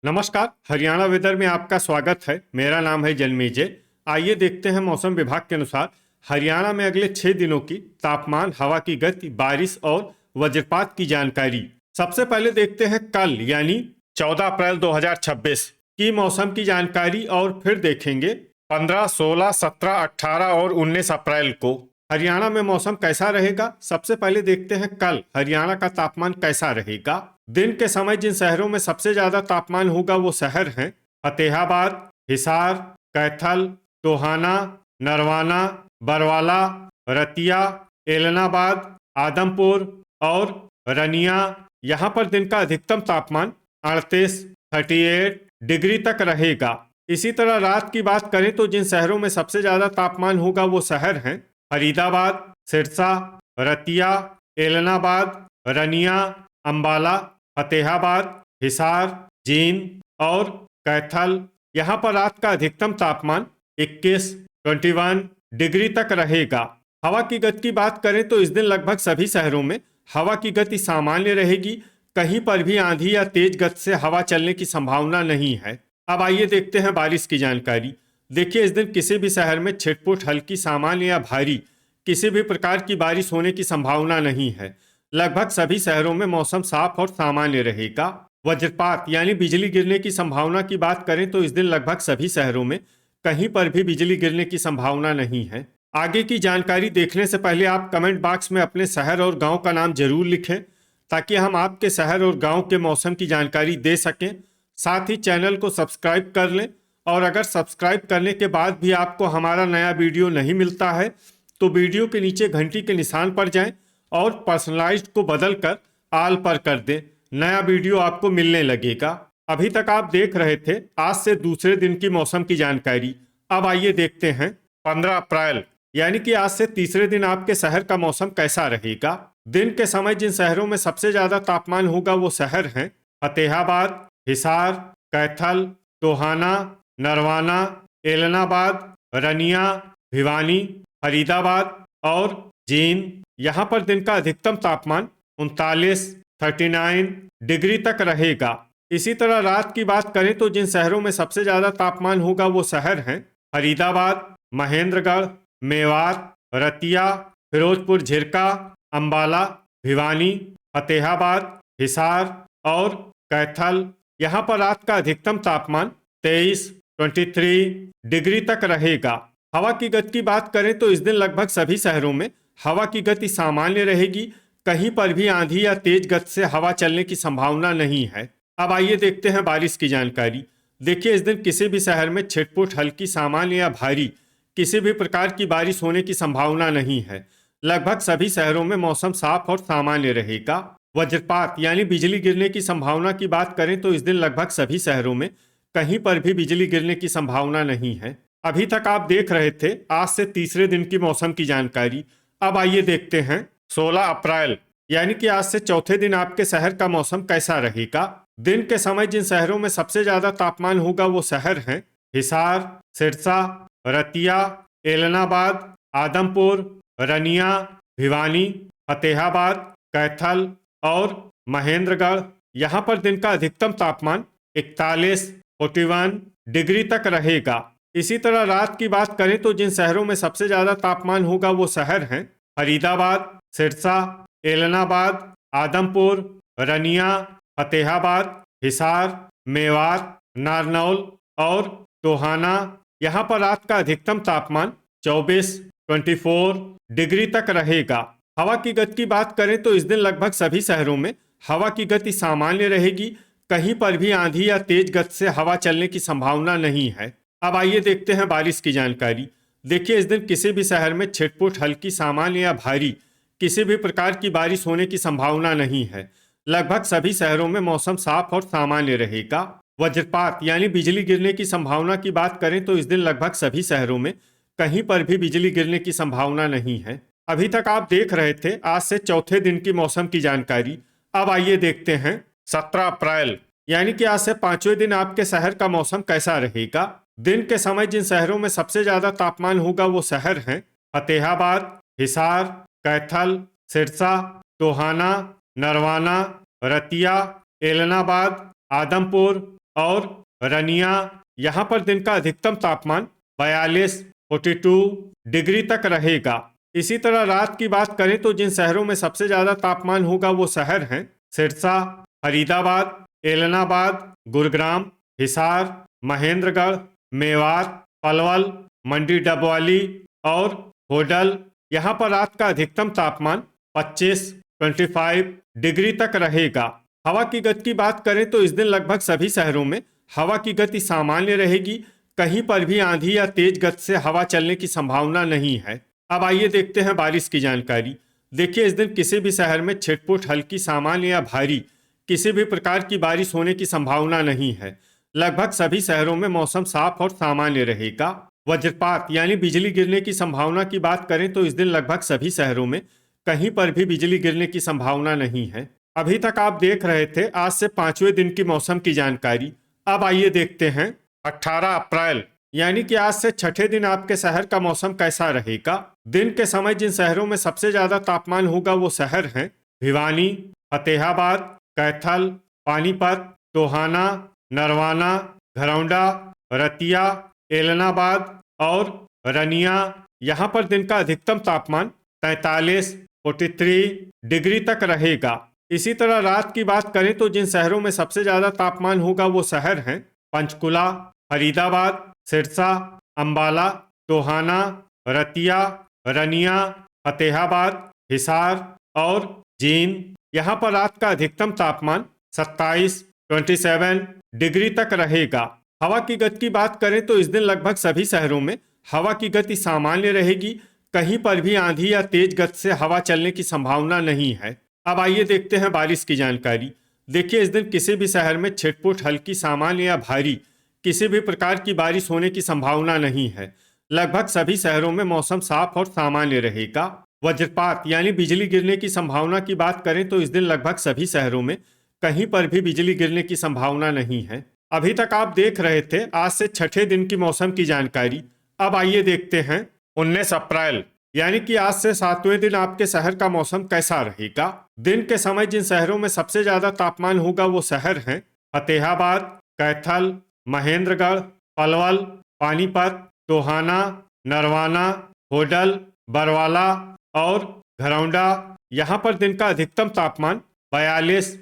नमस्कार। हरियाणा वेदर में आपका स्वागत है। मेरा नाम है जन्मेजय। आइए देखते हैं मौसम विभाग के अनुसार हरियाणा में अगले 6 दिनों की तापमान, हवा की गति, बारिश और वज्रपात की जानकारी। सबसे पहले देखते हैं कल यानी 14 अप्रैल 2026 की मौसम की जानकारी और फिर देखेंगे 15, 16, 17, 18 और 19 अप्रैल को हरियाणा में मौसम कैसा रहेगा। सबसे पहले देखते हैं कल हरियाणा का तापमान कैसा रहेगा। दिन के समय जिन शहरों में सबसे ज्यादा तापमान होगा वो शहर हैं फतेहाबाद, हिसार, कैथल, टोहाना, नरवाना, बरवाला, रतिया, एलनाबाद, आदमपुर और रनिया। यहाँ पर दिन का अधिकतम तापमान 38 डिग्री तक रहेगा। इसी तरह रात की बात करें तो जिन शहरों में सबसे ज्यादा तापमान होगा वो शहर हैं फरीदाबाद, सिरसा, रतिया, एलनाबाद, रनिया, अंबाला, फतेहाबाद, हिसार, जींद और कैथल। यहाँ पर रात का अधिकतम तापमान 21 डिग्री तक रहेगा। हवा की गति की बात करें तो इस दिन लगभग सभी शहरों में हवा की गति सामान्य रहेगी। कहीं पर भी आंधी या तेज गति से हवा चलने की संभावना नहीं है। अब आइए देखते हैं बारिश की जानकारी। देखिए, इस दिन किसी भी शहर में छिटपुट, हल्की, सामान्य या भारी किसी भी प्रकार की बारिश होने की संभावना नहीं है। लगभग सभी शहरों में मौसम साफ और सामान्य रहेगा। वज्रपात यानी बिजली गिरने की संभावना की बात करें तो इस दिन लगभग सभी शहरों में कहीं पर भी बिजली गिरने की संभावना नहीं है। आगे की जानकारी देखने से पहले आप कमेंट बॉक्स में अपने शहर और गांव का नाम जरूर लिखें ताकि हम आपके शहर और गांव के मौसम की जानकारी दे सकें। साथ ही चैनल को सब्सक्राइब कर लें और अगर सब्सक्राइब करने के बाद भी आपको हमारा नया वीडियो नहीं मिलता है तो वीडियो के नीचे घंटी के निशान पर जाएं और पर्सनलाइज्ड को बदलकर आल पर कर दें। नया वीडियो आपको मिलने लगेगा। अभी तक आप देख रहे थे आज से दूसरे दिन की मौसम की जानकारी। अब आइए देखते हैं 15 अप्रैल यानी कि आज से तीसरे दिन आपके शहर का मौसम कैसा रहेगा। दिन के समय जिन शहरों में सबसे ज्यादा तापमान होगा वो शहर हैं फतेहाबाद, हिसार, कैथल, टोहाना, नरवाना, एलनाबाद, रनिया, भिवानी, फरीदाबाद और जींद। यहाँ पर दिन का अधिकतम तापमान 39 डिग्री तक रहेगा। इसी तरह रात की बात करें तो जिन शहरों में सबसे ज्यादा तापमान होगा वो शहर हैं फरीदाबाद, महेंद्रगढ़, मेवात, रतिया, फिरोजपुर झिरका, अंबाला, भिवानी, फतेहाबाद, हिसार और कैथल। यहाँ पर रात का अधिकतम तापमान 23 डिग्री तक रहेगा। हवा की गति की बात करें तो इस दिन लगभग सभी शहरों में हवा की गति सामान्य रहेगी। कहीं पर भी आंधी या तेज गति से हवा चलने की संभावना नहीं है। अब आइए देखते हैं बारिश की जानकारी। देखिए, इस दिन किसी भी शहर में छिटपुट, हल्की, सामान्य या भारी किसी भी प्रकार की बारिश होने की संभावना नहीं है। लगभग सभी शहरों में मौसम साफ और सामान्य रहेगा। वज्रपात यानी बिजली गिरने की संभावना की बात करें तो इस दिन लगभग सभी शहरों में कहीं पर भी बिजली गिरने की संभावना नहीं है। अभी तक आप देख रहे थे आज से तीसरे दिन की मौसम की जानकारी। अब आइए देखते हैं 16 अप्रैल यानी कि आज से चौथे दिन आपके शहर का मौसम कैसा रहेगा। दिन के समय जिन शहरों में सबसे ज्यादा तापमान होगा वो शहर हैं हिसार, सिरसा, रतिया, एलनाबाद, आदमपुर, रनिया, भिवानी, फतेहाबाद, कैथल और महेंद्रगढ़। यहाँ पर दिन का अधिकतम तापमान 41 डिग्री तक रहेगा। इसी तरह रात की बात करें तो जिन शहरों में सबसे ज्यादा तापमान होगा वो शहर हैं फरीदाबाद, सिरसा, एलनाबाद, आदमपुर, रनिया, फतेहाबाद, हिसार, मेवात, नारनौल और टोहाना। यहाँ पर रात का अधिकतम तापमान 24 डिग्री तक रहेगा। हवा की गति की बात करें तो इस दिन लगभग सभी शहरों में हवा की गति सामान्य रहेगी। कहीं पर भी आंधी या तेज गति से हवा चलने की संभावना नहीं है। अब आइए देखते हैं बारिश की जानकारी। देखिए, इस दिन किसी भी शहर में छिटपुट, हल्की, सामान्य या भारी किसी भी प्रकार की बारिश होने की संभावना नहीं है। लगभग सभी शहरों में मौसम साफ और सामान्य रहेगा। वज्रपात यानी बिजली गिरने की संभावना की बात करें तो इस दिन लगभग सभी शहरों में कहीं पर भी बिजली गिरने की संभावना नहीं है। अभी तक आप देख रहे थे आज से चौथे दिन की मौसम की जानकारी। अब आइए देखते हैं 17 अप्रैल यानी कि आज से पांचवें दिन आपके शहर का मौसम कैसा रहेगा। दिन के समय जिन शहरों में सबसे ज्यादा तापमान होगा वो शहर हैं फतेहाबाद, हिसार, कैथल, सिरसा, टोहाना, नरवाना, रतिया, एलनाबाद, आदमपुर और रनिया, यहाँ पर दिन का अधिकतम तापमान 42 डिग्री तक रहेगा। इसी तरह रात की बात करें तो जिन शहरों में सबसे ज्यादा तापमान होगा वो शहर हैं सिरसा, फरीदाबाद, एलनाबाद, गुरुग्राम, हिसार, महेंद्रगढ़, मेवात, पलवल, मंडी डबवाली और होडल। यहाँ पर रात का अधिकतम तापमान 25 डिग्री तक रहेगा। हवा की गति की बात करें तो इस दिन लगभग सभी शहरों में हवा की गति सामान्य रहेगी। कहीं पर भी आंधी या तेज गति से हवा चलने की संभावना नहीं है। अब आइए देखते हैं बारिश की जानकारी। देखिए, इस दिन किसी भी शहर में छिटपुट हल्की, सामान्य या भारी किसी भी प्रकार की बारिश होने की संभावना नहीं है। लगभग सभी शहरों में मौसम साफ और सामान्य रहेगा। वज्रपात यानी बिजली गिरने की संभावना की बात करें तो इस दिन लगभग सभी शहरों में कहीं पर भी बिजली गिरने की संभावना नहीं है। अभी तक आप देख रहे थे आज से 5वें दिन की मौसम की जानकारी। अब आइए देखते हैं 18 अप्रैल यानी कि आज से छठे दिन आपके शहर का मौसम कैसा रहेगा। दिन के समय जिन शहरों में सबसे ज्यादा तापमान होगा वो शहर हैं भिवानी, फतेहाबाद, कैथल, पानीपत, टोहाना, नरवाना, घरौंडा, रतिया, एलनाबाद और रनिया। यहाँ पर दिन का अधिकतम तापमान 43 डिग्री तक रहेगा। इसी तरह रात की बात करें तो जिन शहरों में सबसे ज्यादा तापमान होगा वो शहर हैं पंचकुला, फरीदाबाद, सिरसा, अंबाला, टोहाना, रतिया, रनिया, फतेहाबाद, हिसार और जींद। यहाँ पर रात का अधिकतम तापमान 27 डिग्री तक रहेगा। हवा की गति की बात करें तो इस दिन लगभग सभी शहरों में हवा की गति सामान्य रहेगी। कहीं पर भी आंधी या तेज गति से हवा चलने की संभावना नहीं है। अब आइए देखते हैं बारिश की जानकारी। देखिए, इस दिन किसी भी शहर में छिटपुट हल्की, सामान्य या भारी किसी भी प्रकार की बारिश होने की संभावना नहीं है। लगभग सभी शहरों में मौसम साफ और सामान्य रहेगा। वज्रपात यानी बिजली गिरने की संभावना की बात करें तो इस दिन लगभग सभी शहरों में कहीं पर भी बिजली गिरने की संभावना नहीं है। अभी तक आप देख रहे थे आज से छठे दिन की मौसम की जानकारी। अब आइए देखते हैं 19 अप्रैल यानी कि आज से 7वें दिन आपके शहर का मौसम कैसा रहेगा। दिन के समय जिन शहरों में सबसे ज्यादा तापमान होगा वो शहर हैं फतेहाबाद, कैथल, महेंद्रगढ़, पलवल, पानीपत, टोहाना, नरवाना, होडल, बरवाला और घरौंडा। यहाँ पर दिन का अधिकतम तापमान 42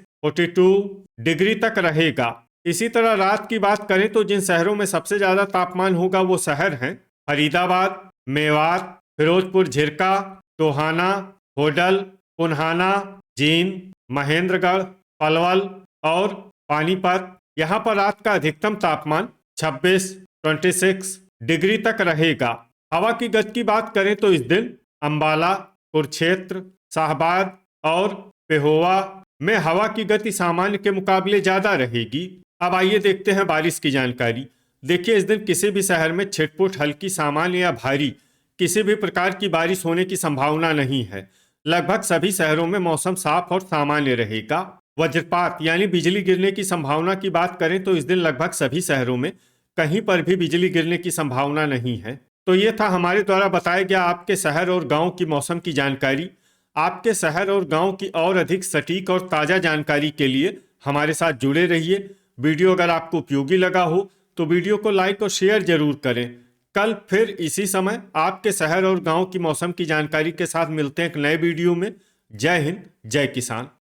डिग्री तक रहेगा। इसी तरह रात की बात करें तो जिन शहरों में सबसे ज्यादा तापमान होगा वो शहर हैं फरीदाबाद, मेवात, फिरोजपुर झिरका, टोहाना, होडल, पुन्हाना, जींद, महेंद्रगढ़, पलवल और पानीपत। यहाँ पर रात का अधिकतम तापमान 26 डिग्री तक रहेगा। हवा की गति की बात करें तो इस दिन अंबाला, कुरुक्षेत्र, शाहबाद और पेहोवा में हवा की गति सामान्य के मुकाबले ज्यादा रहेगी। अब आइए देखते हैं बारिश की जानकारी। देखिए, इस दिन किसी भी शहर में छिटपुट हल्की, सामान्य या भारी किसी भी प्रकार की बारिश होने की संभावना नहीं है। लगभग सभी शहरों में मौसम साफ और सामान्य रहेगा। वज्रपात यानी बिजली गिरने की संभावना की बात करें तो इस दिन लगभग सभी शहरों में कहीं पर भी बिजली गिरने की संभावना नहीं है। तो ये था हमारे द्वारा बताया गया आपके शहर और गांव की मौसम की जानकारी। आपके शहर और गांव की और अधिक सटीक और ताज़ा जानकारी के लिए हमारे साथ जुड़े रहिए। वीडियो अगर आपको उपयोगी लगा हो तो वीडियो को लाइक और शेयर जरूर करें। कल फिर इसी समय आपके शहर और गांव की मौसम की जानकारी के साथ मिलते हैं एक नए वीडियो में। जय हिंद, जय किसान।